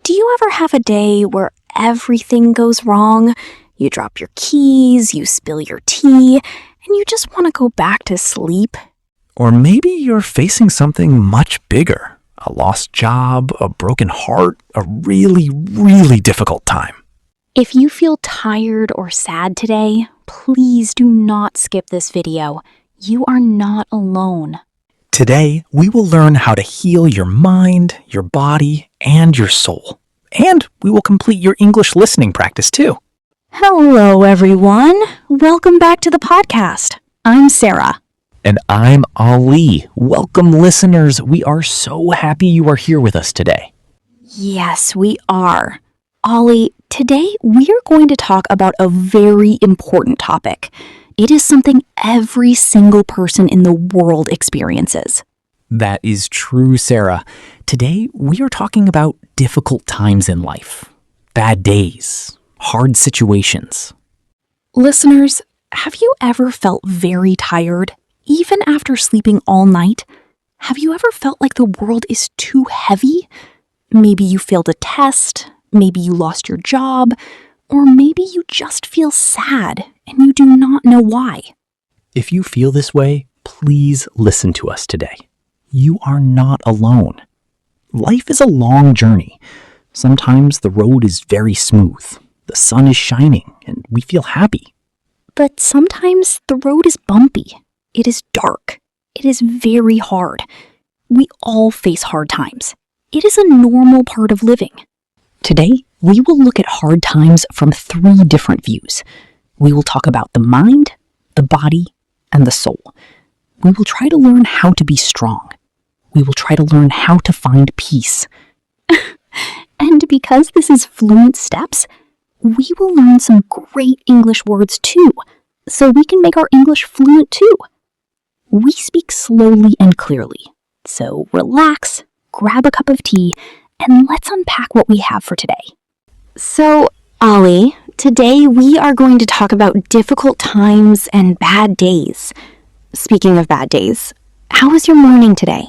Do you ever have a day where everything goes wrong? You drop your keys, you spill your tea, and you just want to go back to sleep? Or maybe you're facing something much bigger. A lost job, a broken heart, a really, really difficult time. If you feel tired or sad today, please do not skip this video. You are not alone. Today, we will learn how to heal your mind, your body, and your soul. And we will complete your English listening practice too. Hello, everyone. Welcome back to the podcast. I'm Sarah. And I'm Ali. Welcome, listeners. We are so happy you are here with us today. Yes, we are. Ollie, today we are going to talk about a very important topic. It is something every single person in the world experiences. That is true, Sarah. Today, we are talking about difficult times in life. Bad days, hard situations. Listeners, have you ever felt very tired, even after sleeping all night? Have you ever felt like the world is too heavy? Maybe you failed a test, maybe you lost your job, or maybe you just feel sad and you do not know why. If you feel this way, please listen to us today. You are not alone. Life is a long journey. Sometimes the road is very smooth. The sun is shining and we feel happy. But sometimes the road is bumpy. It is dark. It is very hard. We all face hard times. It is a normal part of living. Today, we will look at hard times from 3 different views. We will talk about the mind, the body, and the soul. We will try to learn how to be strong. We will try to learn how to find peace. And because this is Fluent Steps, we will learn some great English words too, so we can make our English fluent too. We speak slowly and clearly, so relax, grab a cup of tea, and let's unpack what we have for today. So, Ollie, today we are going to talk about difficult times and bad days. Speaking of bad days, how was your morning today?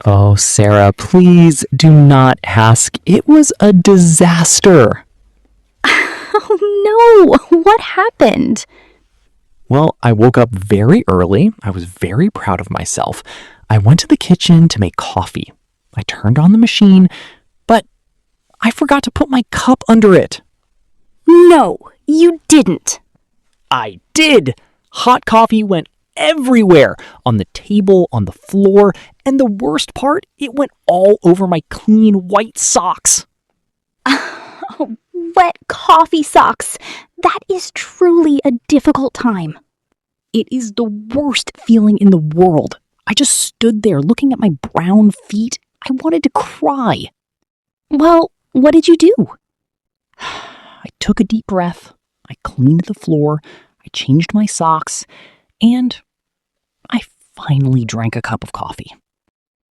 Oh, Sarah, please do not ask. It was a disaster. Oh no, what happened? Well, I woke up very early. I was very proud of myself. I went to the kitchen to make coffee. I turned on the machine, but I forgot to put my cup under it. No, you didn't. I did. Hot coffee went everywhere, on the table, on the floor, and the worst part, it went all over my clean white socks. Oh, wet coffee socks. That is truly a difficult time. It is the worst feeling in the world. I just stood there looking at my brown feet. I wanted to cry. Well, what did you do? I took a deep breath. I cleaned the floor. I changed my socks. And I finally drank a cup of coffee.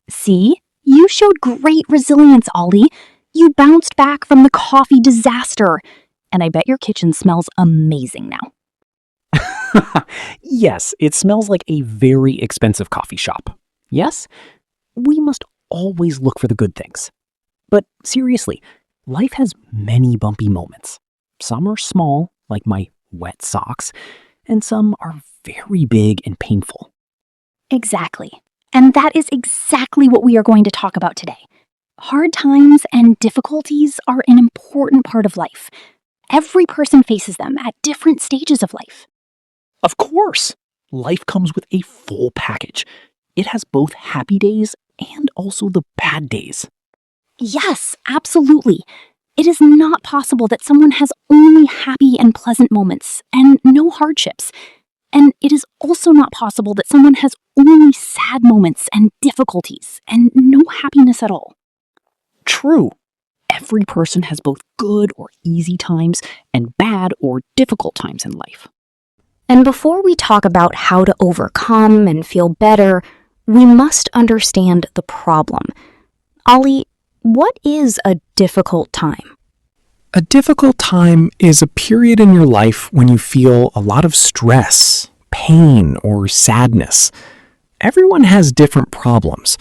See? You showed great resilience, Ollie. You bounced back from the coffee disaster. And I bet your kitchen smells amazing now. Yes, it smells like a very expensive coffee shop. Yes, we must always look for the good things. But seriously, life has many bumpy moments. Some are small, like my wet socks, and some are very big and painful. Exactly. And that is exactly what we are going to talk about today. Hard times and difficulties are an important part of life. Every person faces them at different stages of life. Of course, life comes with a full package. It has both happy days and also the bad days. Yes, absolutely. It is not possible that someone has only happy and pleasant moments and no hardships. And it is also not possible that someone has only sad moments and difficulties and no happiness at all. True. Every person has both good or easy times and bad or difficult times in life. And before we talk about how to overcome and feel better, we must understand the problem. Ollie, what is a difficult time? A difficult time is a period in your life when you feel a lot of stress, pain, or sadness. Everyone has different problems.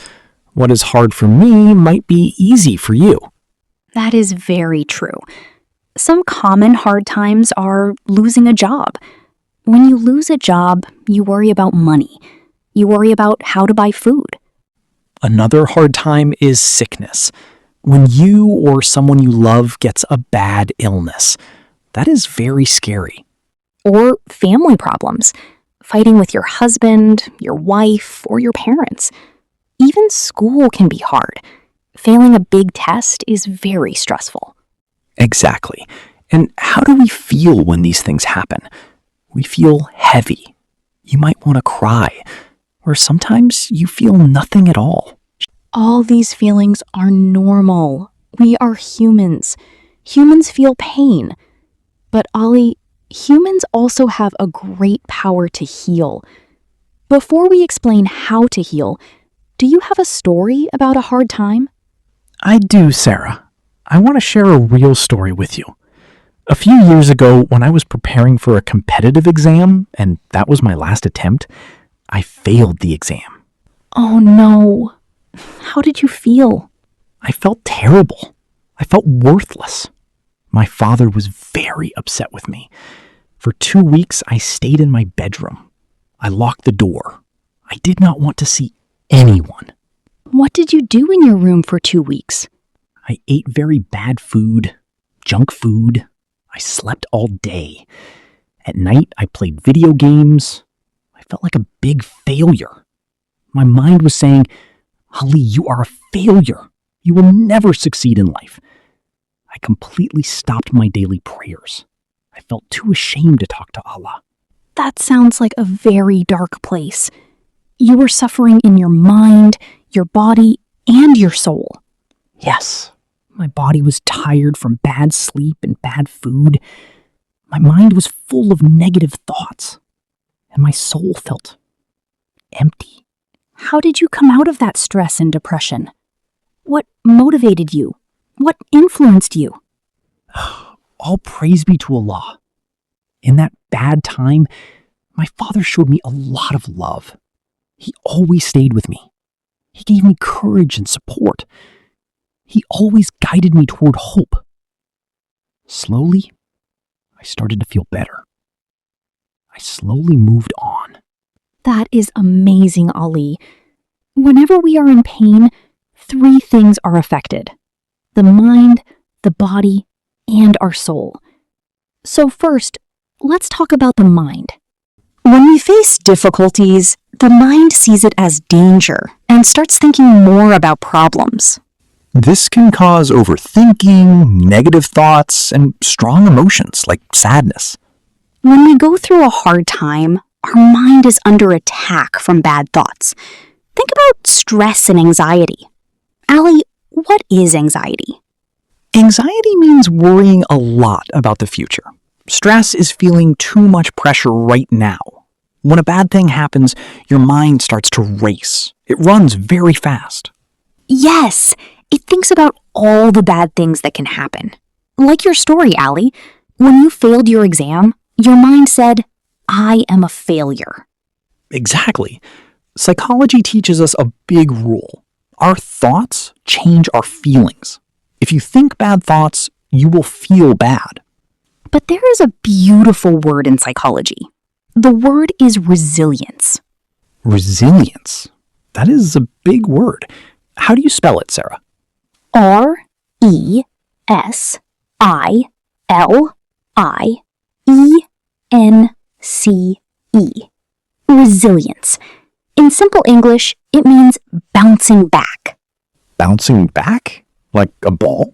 What is hard for me might be easy for you. That is very true. Some common hard times are losing a job. When you lose a job, you worry about money. You worry about how to buy food. Another hard time is sickness. When you or someone you love gets a bad illness, that is very scary. Or family problems, fighting with your husband, your wife, or your parents. Even school can be hard. Failing a big test is very stressful. Exactly. And how do we feel when these things happen? We feel heavy. You might want to cry. Or sometimes you feel nothing at all. All these feelings are normal. We are humans. Humans feel pain. But Ollie, humans also have a great power to heal. Before we explain how to heal, do you have a story about a hard time? I do, Sarah. I want to share a real story with you. A few years ago, when I was preparing for a competitive exam, and that was my last attempt, I failed the exam. Oh no. How did you feel? I felt terrible. I felt worthless. My father was very upset with me. For 2 weeks, I stayed in my bedroom. I locked the door. I did not want to see anyone. What did you do in your room for 2 weeks? I ate very bad food, junk food. I slept all day. At night, I played video games. I felt like a big failure. My mind was saying, Ali, you are a failure. You will never succeed in life. I completely stopped my daily prayers. I felt too ashamed to talk to Allah. That sounds like a very dark place. You were suffering in your mind, your body, and your soul. Yes, my body was tired from bad sleep and bad food. My mind was full of negative thoughts, and my soul felt empty. How did you come out of that stress and depression? What motivated you? What influenced you? All praise be to Allah. In that bad time, my father showed me a lot of love. He always stayed with me. He gave me courage and support. He always guided me toward hope. Slowly, I started to feel better. I slowly moved on. That is amazing, Ali. Whenever we are in pain, 3 things are affected: the mind, the body, and our soul. So first, let's talk about the mind. When we face difficulties, the mind sees it as danger and starts thinking more about problems. This can cause overthinking, negative thoughts, and strong emotions like sadness. When we go through a hard time, our mind is under attack from bad thoughts. Think about stress and anxiety. Ali, what is anxiety? Anxiety means worrying a lot about the future. Stress is feeling too much pressure right now. When a bad thing happens, your mind starts to race. It runs very fast. Yes, it thinks about all the bad things that can happen. Like your story, Ali. When you failed your exam, your mind said, I am a failure. Exactly. Psychology teaches us a big rule. Our thoughts change our feelings. If you think bad thoughts, you will feel bad. But there is a beautiful word in psychology. The word is resilience. Resilience? That is a big word. How do you spell it, Sarah? RESILIENCE. Resilience. In simple English, it means bouncing back. Bouncing back? Like a ball?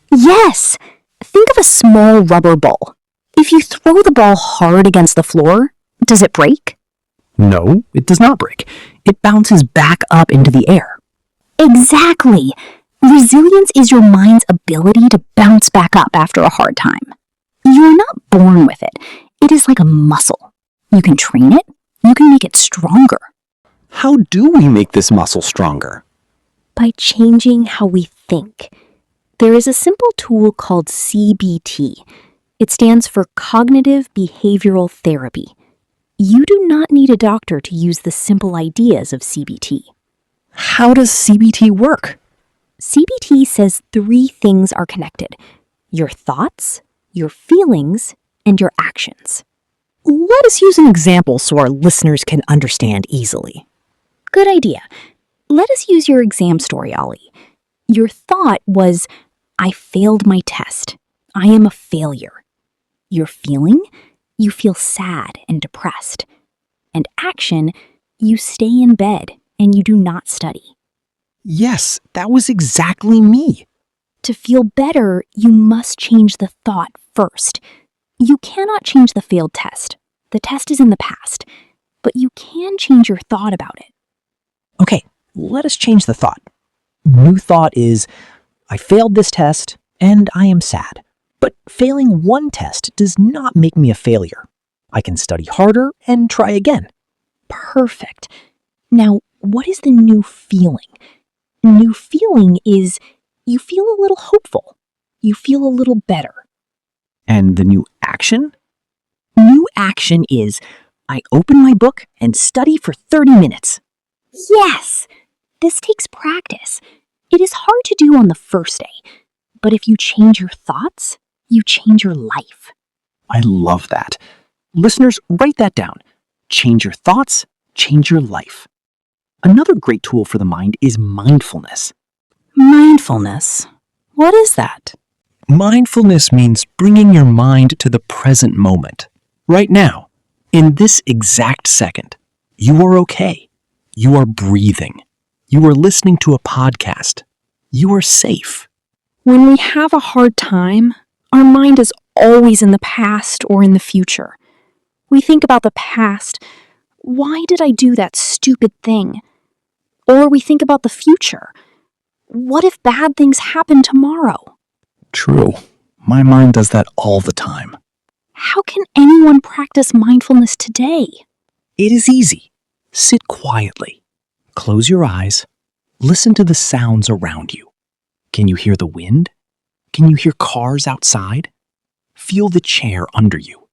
Yes! Think of a small rubber ball. If you throw the ball hard against the floor, does it break? No, it does not break. It bounces back up into the air. Exactly! Resilience is your mind's ability to bounce back up after a hard time. You are not born with it. It is like a muscle. You can train it. You can make it stronger. How do we make this muscle stronger? By changing how we think. There is a simple tool called CBT. It stands for Cognitive Behavioral Therapy. You do not need a doctor to use the simple ideas of CBT. How does CBT work? CBT says 3 things are connected: your thoughts, your feelings, and your actions. Let us use an example so our listeners can understand easily. Good idea. Let us use your exam story, Ollie. Your thought was, I failed my test. I am a failure. Your feeling? You feel sad and depressed. And action? You stay in bed and you do not study. Yes, that was exactly me. To feel better, you must change the thought first. You cannot change the failed test. The test is in the past, but you can change your thought about it. Okay, let us change the thought. New thought is, I failed this test and I am sad. But failing one test does not make me a failure. I can study harder and try again. Perfect. Now, what is the new feeling? New feeling is you feel a little hopeful. You feel a little better. And the new action? New action is, I open my book and study for 30 minutes. Yes! This takes practice. It is hard to do on the first day, but if you change your thoughts, you change your life. I love that. Listeners, write that down. Change your thoughts, change your life. Another great tool for the mind is mindfulness. Mindfulness? What is that? Mindfulness means bringing your mind to the present moment. Right now, in this exact second, you are okay. You are breathing. You are listening to a podcast. You are safe. When we have a hard time, our mind is always in the past or in the future. We think about the past. Why did I do that stupid thing? Or we think about the future. What if bad things happen tomorrow? True. My mind does that all the time. How can anyone practice mindfulness today? It is easy. Sit quietly. Close your eyes. Listen to the sounds around you. Can you hear the wind? Can you hear cars outside? Feel the chair under you.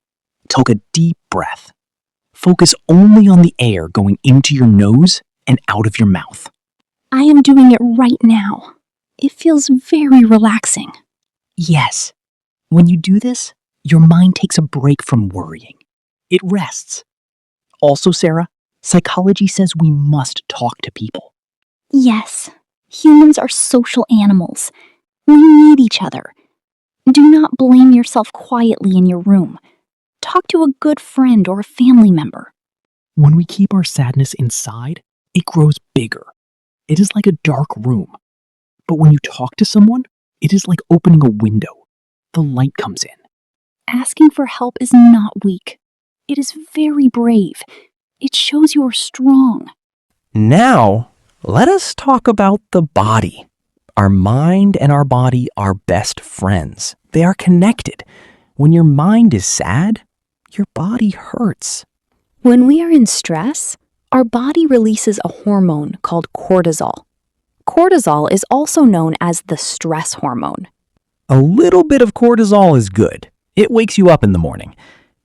Take a deep breath. Focus only on the air going into your nose and out of your mouth. I am doing it right now. It feels very relaxing. Yes. When you do this, your mind takes a break from worrying. It rests. Also, Sarah, psychology says we must talk to people. Yes, humans are social animals. We need each other. Do not blame yourself quietly in your room. Talk to a good friend or a family member. When we keep our sadness inside, it grows bigger. It is like a dark room. But when you talk to someone, it is like opening a window. The light comes in. Asking for help is not weak. It is very brave. It shows you are strong. Now, let us talk about the body. Our mind and our body are best friends. They are connected. When your mind is sad, your body hurts. When we are in stress, our body releases a hormone called cortisol. Cortisol is also known as the stress hormone. A little bit of cortisol is good. It wakes you up in the morning.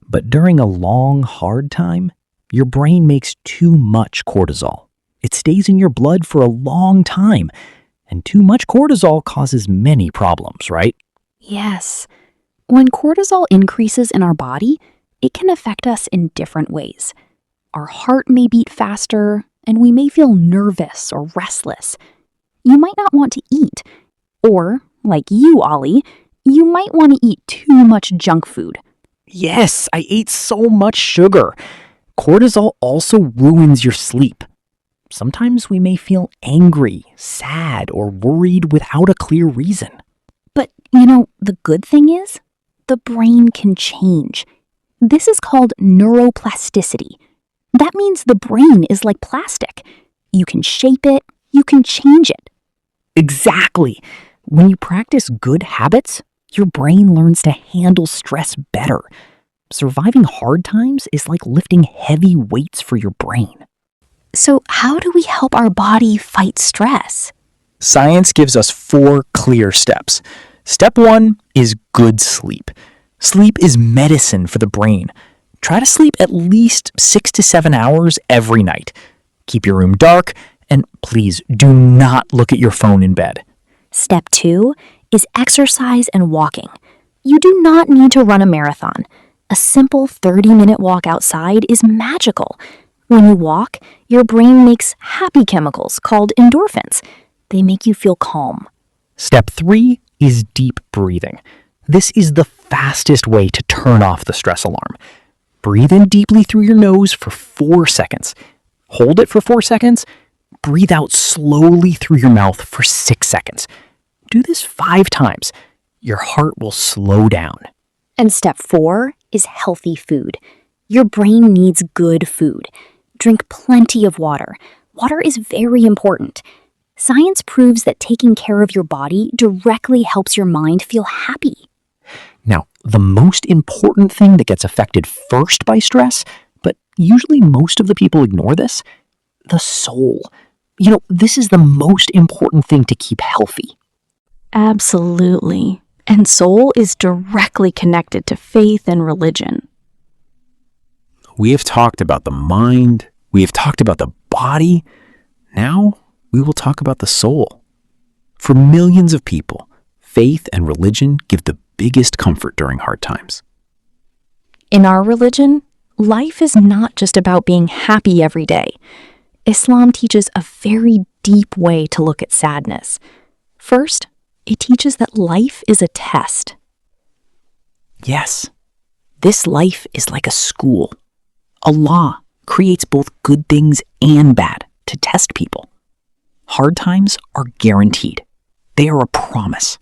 But during a long, hard time, your brain makes too much cortisol. It stays in your blood for a long time, and too much cortisol causes many problems, right? Yes. When cortisol increases in our body, it can affect us in different ways. Our heart may beat faster, and we may feel nervous or restless. You might not want to eat. Or, like you, Ollie, you might want to eat too much junk food. Yes, I ate so much sugar. Cortisol also ruins your sleep. Sometimes we may feel angry, sad, or worried without a clear reason. But, the good thing is, the brain can change. This is called neuroplasticity. That means the brain is like plastic. You can shape it, you can change it. Exactly. When you practice good habits, your brain learns to handle stress better. Surviving hard times is like lifting heavy weights for your brain. So how do we help our body fight stress? Science gives us 4 clear steps. Step 1 is good sleep. Sleep is medicine for the brain. Try to sleep at least 6 to 7 hours every night. Keep your room dark, and please do not look at your phone in bed. Step 2 is exercise and walking. You do not need to run a marathon. A simple 30-minute walk outside is magical. When you walk, your brain makes happy chemicals called endorphins. They make you feel calm. Step 3 is deep breathing. This is the fastest way to turn off the stress alarm. Breathe in deeply through your nose for 4 seconds. Hold it for 4 seconds. Breathe out slowly through your mouth for 6 seconds. Do this 5 times. Your heart will slow down. And step 4 is healthy food. Your brain needs good food. Drink plenty of water. Water is very important. Science proves that taking care of your body directly helps your mind feel happy. Now, the most important thing that gets affected first by stress, but usually most of the people ignore this, the soul. This is the most important thing to keep healthy. Absolutely. And soul is directly connected to faith and religion. We have talked about the mind. We have talked about the body. Now we will talk about the soul. For millions of people, faith and religion give the biggest comfort during hard times. In our religion, life is not just about being happy every day. Islam teaches a very deep way to look at sadness. First, it teaches that life is a test. Yes, this life is like a school. Allah creates both good things and bad to test people. Hard times are guaranteed. They are a promise.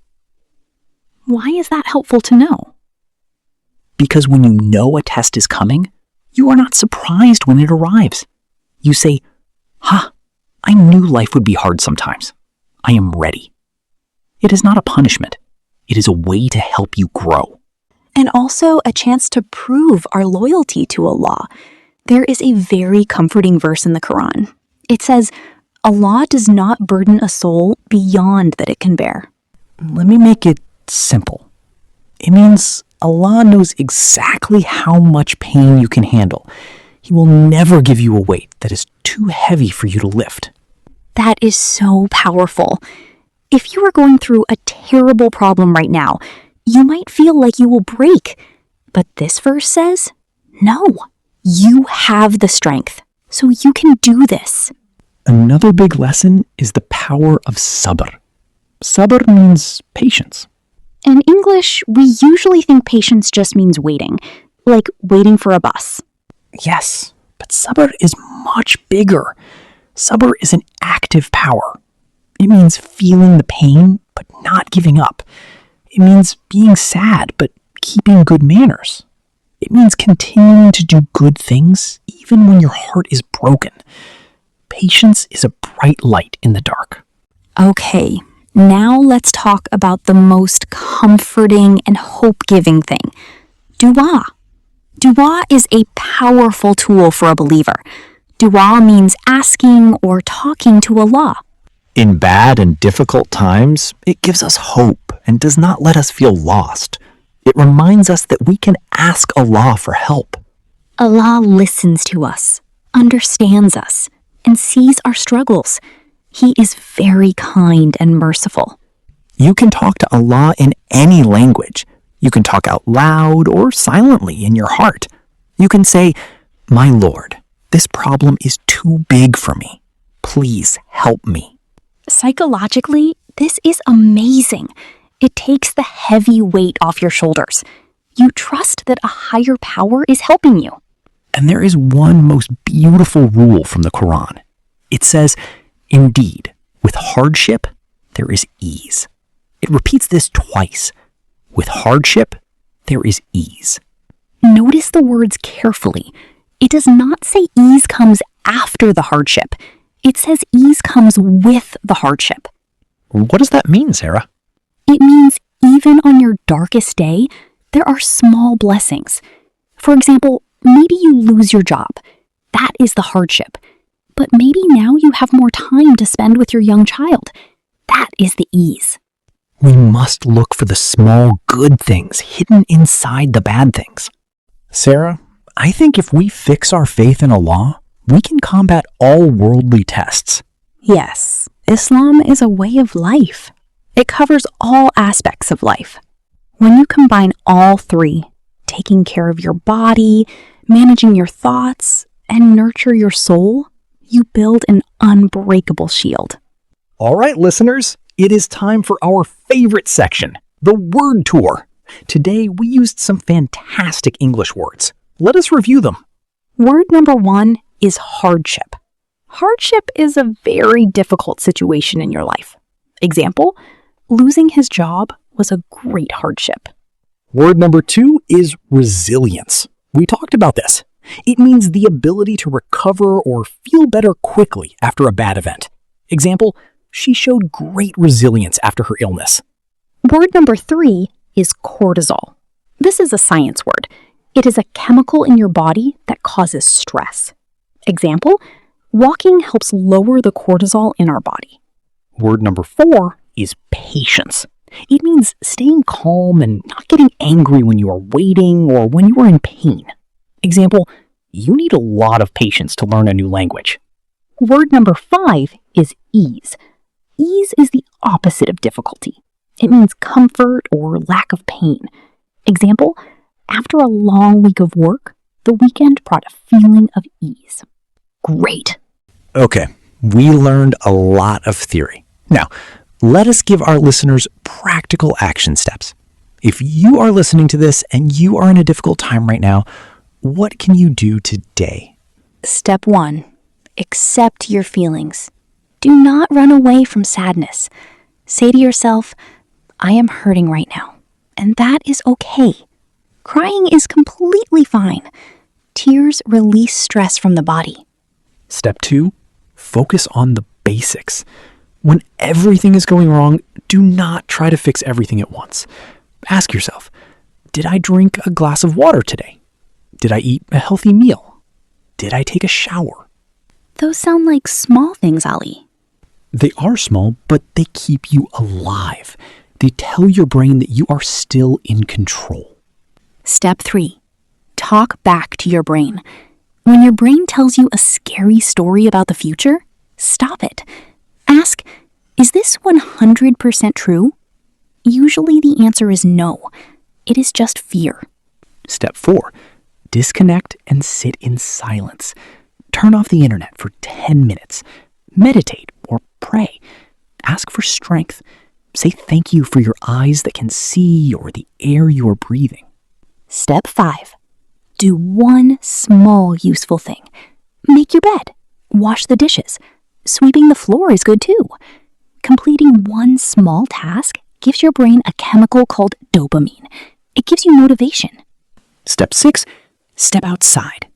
Why is that helpful to know? Because when you know a test is coming, you are not surprised when it arrives. You say, I knew life would be hard sometimes. I am ready. It is not a punishment. It is a way to help you grow. And also a chance to prove our loyalty to Allah. There is a very comforting verse in the Quran. It says, Allah does not burden a soul beyond that it can bear. Let me make it simple. It means Allah knows exactly how much pain you can handle. He will never give you a weight that is too heavy for you to lift. That is so powerful. If you are going through a terrible problem right now, you might feel like you will break. But this verse says, no, you have the strength, so you can do this. Another big lesson is the power of sabr. Sabr means patience. In English, we usually think patience just means waiting, like waiting for a bus. Yes, but sabr is much bigger. Sabr is an active power. It means feeling the pain, but not giving up. It means being sad, but keeping good manners. It means continuing to do good things, even when your heart is broken. Patience is a bright light in the dark. Okay, now let's talk about the most comforting and hope-giving thing, dua. Dua is a powerful tool for a believer. Dua means asking or talking to Allah. In bad and difficult times, it gives us hope and does not let us feel lost. It reminds us that we can ask Allah for help. Allah listens to us, understands us, and sees our struggles. He is very kind and merciful. You can talk to Allah in any language. You can talk out loud or silently in your heart. You can say, "My Lord, this problem is too big for me. Please help me." Psychologically, this is amazing. It takes the heavy weight off your shoulders. You trust that a higher power is helping you. And there is one most beautiful rule from the Quran. It says, "Indeed, with hardship, there is ease." It repeats this twice. With hardship, there is ease. Notice the words carefully. It does not say ease comes after the hardship. It says ease comes with the hardship. What does that mean, Sarah? It means even on your darkest day, there are small blessings. For example, maybe you lose your job. That is the hardship. But maybe now you have more time to spend with your young child. That is the ease. We must look for the small good things hidden inside the bad things. Sarah, I think if we fix our faith in Allah, we can combat all worldly tests. Yes, Islam is a way of life. It covers all aspects of life. When you combine all three, taking care of your body, managing your thoughts, and nurture your soul, you build an unbreakable shield. All right, listeners, it is time for our favorite section, the word tour. Today, we used some fantastic English words. Let us review them. Word number 1 is hardship. Hardship is a very difficult situation in your life. Example, losing his job was a great hardship. Word number 2 is resilience. We talked about this. It means the ability to recover or feel better quickly after a bad event. Example, she showed great resilience after her illness. Word number 3 is cortisol. This is a science word. It is a chemical in your body that causes stress. Example, walking helps lower the cortisol in our body. Word number 4 is patience. It means staying calm and not getting angry when you are waiting or when you are in pain. Example, you need a lot of patience to learn a new language. Word number 5 is ease. Ease is the opposite of difficulty. It means comfort or lack of pain. Example, after a long week of work, the weekend brought a feeling of ease. Great. Okay, we learned a lot of theory. Now, let us give our listeners practical action steps. If you are listening to this and you are in a difficult time right now, what can you do today? Step 1, accept your feelings. Do not run away from sadness. Say to yourself, I am hurting right now, and that is okay. Crying is completely fine. Tears release stress from the body. Step 2, focus on the basics. When everything is going wrong, do not try to fix everything at once. Ask yourself, did I drink a glass of water today? Did I eat a healthy meal? Did I take a shower? Those sound like small things, Ali. They are small, but they keep you alive. They tell your brain that you are still in control. Step 3, talk back to your brain. When your brain tells you a scary story about the future, stop it. Ask, is this 100% true? Usually the answer is no. It is just fear. Step 4, disconnect and sit in silence. Turn off the internet for 10 minutes. Meditate or pray. Ask for strength. Say thank you for your eyes that can see or the air you are breathing. Step 5, do one small useful thing. Make your bed. Wash the dishes. Sweeping the floor is good too. Completing one small task gives your brain a chemical called dopamine. It gives you motivation. Step 6, step outside.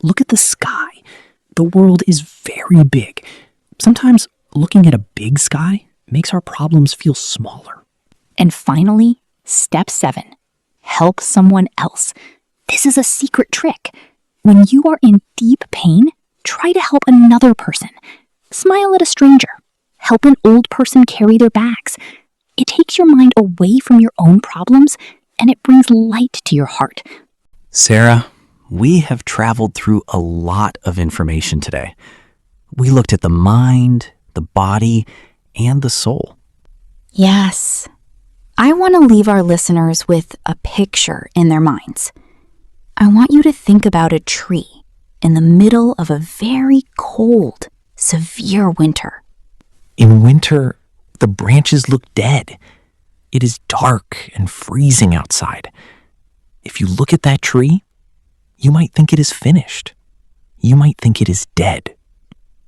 Look at the sky. The world is very big. Sometimes looking at a big sky makes our problems feel smaller. And finally, step 7, help someone else. This is a secret trick. When you are in deep pain, try to help another person. Smile at a stranger. Help an old person carry their bags. It takes your mind away from your own problems and it brings light to your heart. Sarah, we have traveled through a lot of information today. We looked at the mind, the body, and the soul. Yes. I want to leave our listeners with a picture in their minds. I want you to think about a tree in the middle of a very cold, severe winter. In winter, the branches look dead. It is dark and freezing outside. If you look at that tree, you might think it is finished. You might think it is dead.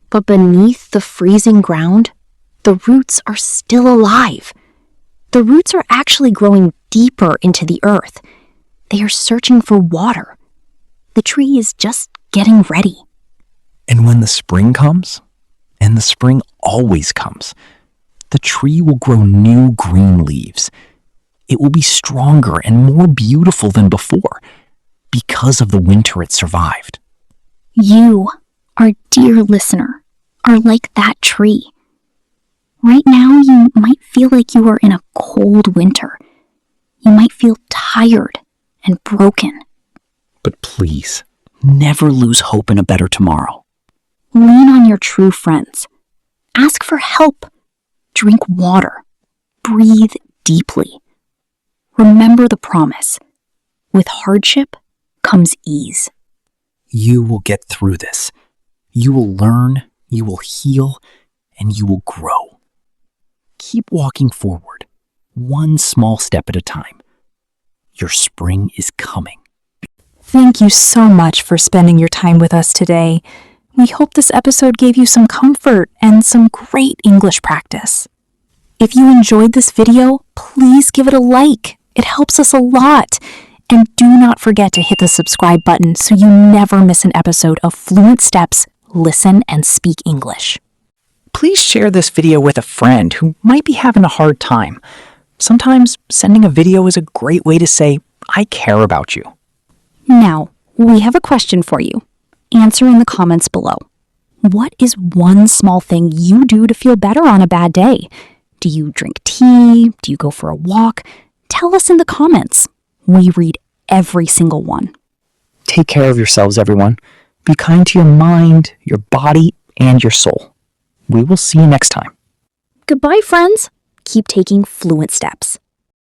But beneath the freezing ground, the roots are still alive. The roots are actually growing deeper into the earth. They are searching for water. The tree is just getting ready. And when the spring comes, and the spring always comes, the tree will grow new green leaves. It will be stronger and more beautiful than before because of the winter it survived. You, our dear listener, are like that tree. Right now, you might feel like you are in a cold winter. You might feel tired and broken. But please, never lose hope in a better tomorrow. Lean on your true friends. Ask for help. Drink water. breathe deeply. Remember the promise. With hardship comes ease. You will get through this. You will learn, you will heal, and you will grow. Keep walking forward, one small step at a time. Your spring is coming. Thank you so much for spending your time with us today. We hope this episode gave you some comfort and some great English practice. If you enjoyed this video, please give it a like. It helps us a lot. And do not forget to hit the subscribe button so you never miss an episode of Fluent Steps, Listen and Speak English. Please share this video with a friend who might be having a hard time. Sometimes sending a video is a great way to say, I care about you. Now, we have a question for you. Answer in the comments below. What is one small thing you do to feel better on a bad day? Do you drink tea? Do you go for a walk? Tell us in the comments. We read every single one. Take care of yourselves, everyone. Be kind to your mind, your body, and your soul. We will see you next time. Goodbye, friends. Keep taking fluent steps.